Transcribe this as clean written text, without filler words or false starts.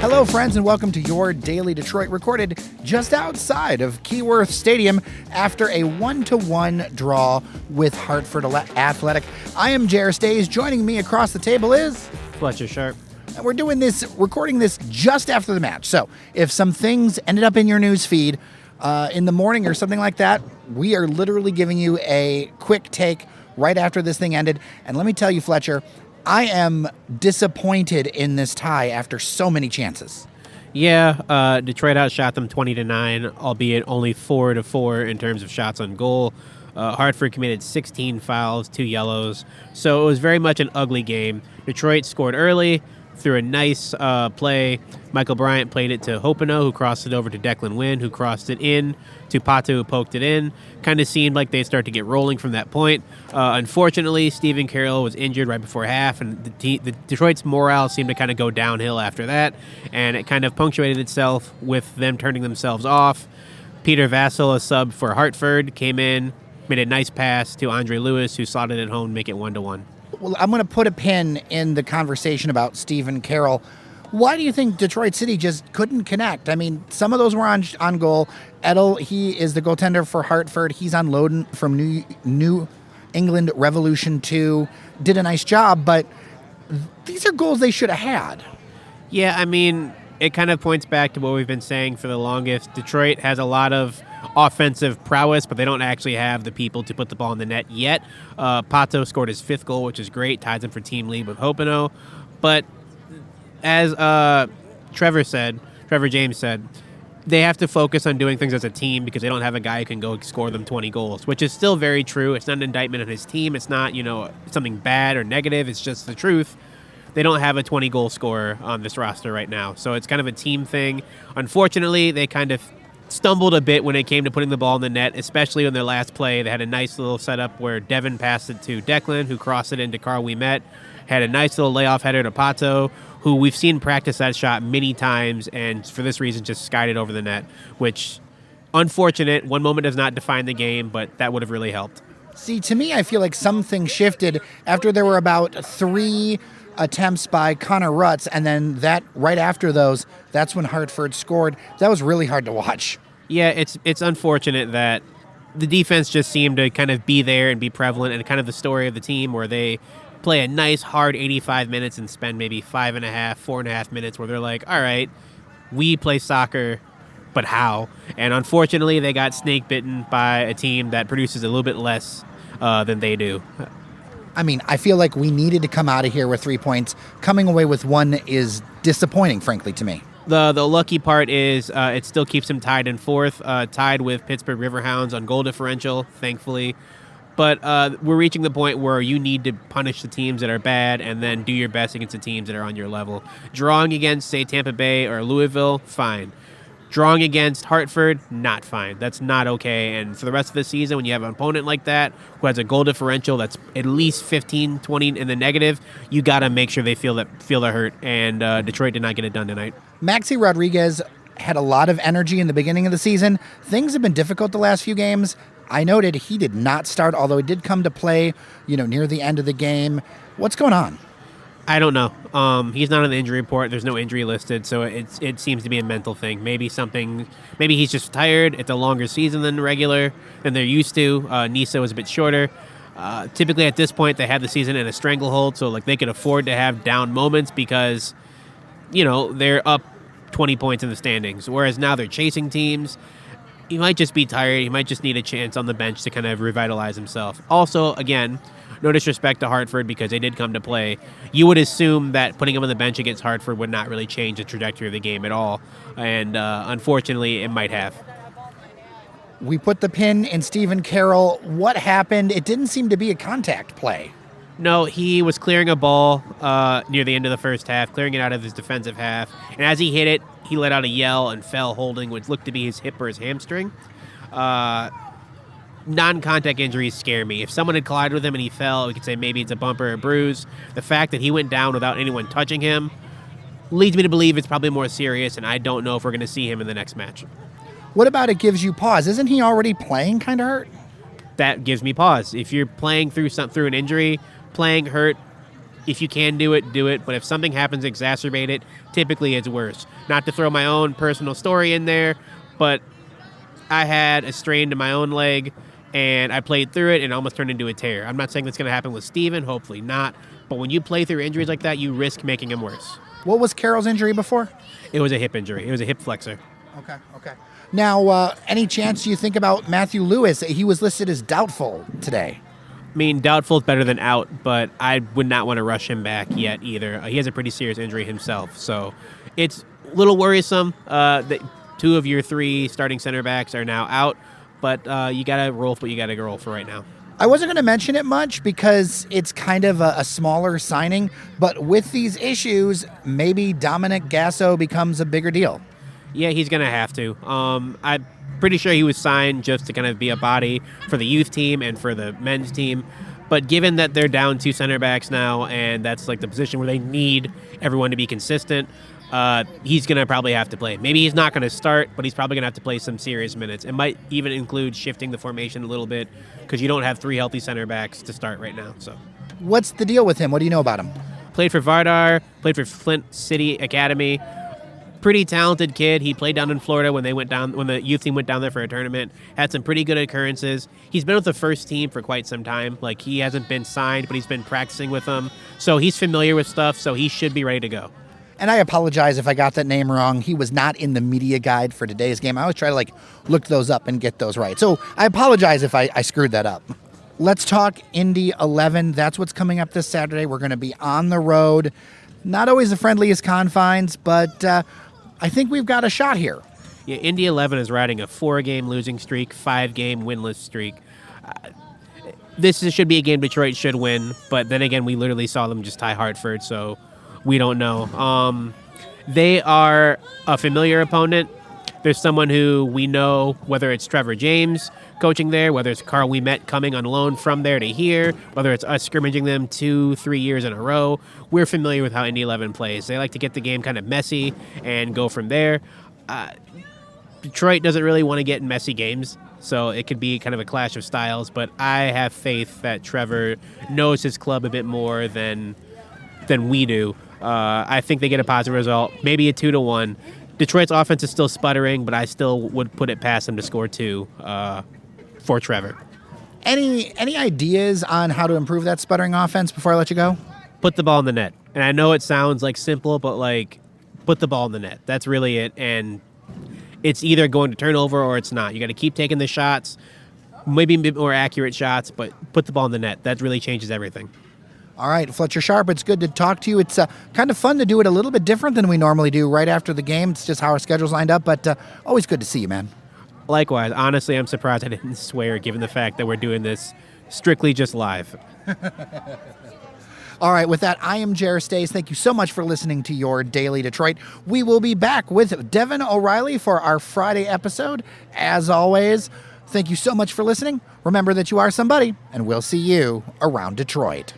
Hello, friends, and welcome to your Daily Detroit, recorded just outside of Keyworth Stadium after a 1-1 draw with Hartford Athletic. I am Jer Stays. Joining me across the table is Fletcher Sharpe. And we're recording this just after the match. So if some things ended up in your news feed in the morning or something like that, we are literally giving you a quick take right after this thing ended. And let me tell you, Fletcher, I am disappointed in this tie after so many chances. Yeah, Detroit outshot them 20-9, albeit only 4-4 in terms of shots on goal. Hartford committed 16 fouls, 2 yellows, so it was very much an ugly game. Detroit scored early through a nice play. Michael Bryant played it to Hopino, who crossed it over to Declan Wynn, who crossed it in to Pato, who poked it in. Kind of seemed like they'd start to get rolling from that point. Unfortunately, Stephen Carroll was injured right before half, and the Detroit's morale seemed to kind of go downhill after that, and it kind of punctuated itself with them turning themselves off. Peter Vassell, a sub for Hartford, came in, made a nice pass to Andre Lewis, who slotted it home to make it 1-1. Well, I'm going to put a pin in the conversation about Stephen Carroll. Why do you think Detroit City just couldn't connect? I mean, some of those were on goal. Edel, he is the goaltender for Hartford. He's on loan from New England Revolution 2. Did a nice job, but these are goals they should have had. Yeah, I mean, it kind of points back to what we've been saying for the longest. Detroit has a lot of offensive prowess, but they don't actually have the people to put the ball in the net yet. Pato scored his 5th goal, which is great, ties him for team lead with Hopino. But as Trevor James said, they have to focus on doing things as a team because they don't have a guy who can go score them 20 goals, which is still very true. It's not an indictment on his team. It's not, something bad or negative. It's just the truth. They don't have a 20-goal scorer on this roster right now, so it's kind of a team thing. Unfortunately, they kind of stumbled a bit when it came to putting the ball in the net, especially on their last play. They had a nice little setup where Devin passed it to Declan, who crossed it into Carl Ouimet, had a nice little layoff header to Pato, who we've seen practice that shot many times, and for this reason just skied it over the net, which, unfortunate. One moment does not define the game, but that would have really helped. See, to me, I feel like something shifted after there were about 3 attempts by Connor Rutz, and then that right after those, that's when Hartford scored. That was really hard to watch. Yeah, it's unfortunate that the defense just seemed to kind of be there and be prevalent, and kind of the story of the team where they play a nice, hard 85 minutes and spend maybe 4.5 minutes where they're like, all right, we play soccer, but how? And unfortunately, they got snake bitten by a team that produces a little bit less than they do. I mean, I feel like we needed to come out of here with 3 points. Coming away with 1 is disappointing, frankly, to me. The lucky part is it still keeps them tied in 4th, tied with Pittsburgh Riverhounds on goal differential, thankfully. But we're reaching the point where you need to punish the teams that are bad and then do your best against the teams that are on your level. Drawing against, say, Tampa Bay or Louisville, fine. Drawing against Hartford, not fine. That's not okay. And for the rest of the season, when you have an opponent like that who has a goal differential that's at least 15, 20 in the negative, you got to make sure they feel the hurt. And Detroit did not get it done tonight. Maxi Rodriguez had a lot of energy in the beginning of the season. Things have been difficult the last few games. I noted he did not start, although he did come to play, near the end of the game. What's going on? I don't know. He's not on the injury report. There's no injury listed, so it seems to be a mental thing. Maybe he's just tired. It's a longer season than they're used to. Nisa was a bit shorter. Typically at this point, they have the season in a stranglehold, so they could afford to have down moments because, they're up 20 points in the standings, whereas now they're chasing teams. He might just be tired. He might just need a chance on the bench to kind of revitalize himself. Also, again, no disrespect to Hartford because they did come to play. You would assume that putting him on the bench against Hartford would not really change the trajectory of the game at all. And unfortunately, it might have. We put the pin in Stephen Carroll. What happened? It didn't seem to be a contact play. No, he was clearing a ball near the end of the first half, clearing it out of his defensive half. And as he hit it, he let out a yell and fell holding what looked to be his hip or his hamstring. Non-contact injuries scare me. If someone had collided with him and he fell, we could say maybe it's a bump or a bruise. The fact that he went down without anyone touching him leads me to believe it's probably more serious, and I don't know if we're going to see him in the next match. What about it gives you pause? Isn't he already playing kind of hurt? That gives me pause. If you're playing through an injury, playing hurt, If you can do it, do it. But if something happens to exacerbate it, typically it's worse. Not to throw my own personal story in there, but I had a strain to my own leg, and I played through it and almost turned into a tear. I'm not saying that's going to happen with Steven, hopefully not. But when you play through injuries like that, you risk making them worse. What was Carroll's injury before? It was a hip injury. It was a hip flexor. Okay. Now, any chance you think about Matthew Lewis? He was listed as doubtful today. I mean, doubtful is better than out, but I would not want to rush him back yet either. He has a pretty serious injury himself, so it's a little worrisome that 2 of your 3 starting center backs are now out, but you got to roll for what you got to roll for right now. I wasn't going to mention it much because it's kind of a smaller signing, but with these issues, maybe Dominic Gasso becomes a bigger deal. Yeah, he's going to have to. I'm pretty sure he was signed just to kind of be a body for the youth team and for the men's team. But given that they're down 2 center backs now, and that's like the position where they need everyone to be consistent, he's going to probably have to play. Maybe he's not going to start, but he's probably going to have to play some serious minutes. It might even include shifting the formation a little bit because you don't have 3 healthy center backs to start right now. So, what's the deal with him? What do you know about him? Played for Vardar, played for Flint City Academy. Pretty talented kid. He played down in Florida when the youth team went down there for a tournament. Had some pretty good occurrences. He's been with the first team for quite some time. Like, he hasn't been signed, but he's been practicing with them. So he's familiar with stuff, so he should be ready to go. And I apologize if I got that name wrong. He was not in the media guide for today's game. I always try to look those up and get those right. So I apologize if I screwed that up. Let's talk Indy 11. That's what's coming up this Saturday. We're going to be on the road. Not always the friendliest confines, but I think we've got a shot here. Yeah, Indy 11 is riding a 4-game losing streak, 5-game winless streak. This should be a game Detroit should win, but then again, we literally saw them just tie Hartford, so we don't know. They are a familiar opponent. There's someone who we know, whether it's Trevor James coaching there, whether it's Carl we met coming on loan from there to here, whether it's us scrimmaging them 2-3 years in a row. We're familiar with how Indy 11 plays. They like to get the game kind of messy and go from there. Detroit doesn't really want to get in messy games, so it could be kind of a clash of styles, but I have faith that Trevor knows his club a bit more than we do. I think they get a positive result, maybe a 2-1. Detroit's offense is still sputtering, but I still would put it past them to score 2 for Trevor. Any ideas on how to improve that sputtering offense before I let you go? Put the ball in the net. And I know it sounds simple, but put the ball in the net. That's really it. And it's either going to turn over or it's not. You got to keep taking the shots, maybe a bit more accurate shots, but put the ball in the net. That really changes everything. All right, Fletcher Sharpe, it's good to talk to you. It's kind of fun to do it a little bit different than we normally do right after the game. It's just how our schedule's lined up, but always good to see you, man. Likewise. Honestly, I'm surprised I didn't swear given the fact that we're doing this strictly just live. All right, with that, I am Jer Stays. Thank you so much for listening to your Daily Detroit. We will be back with Devin O'Reilly for our Friday episode. As always, thank you so much for listening. Remember that you are somebody, and we'll see you around Detroit.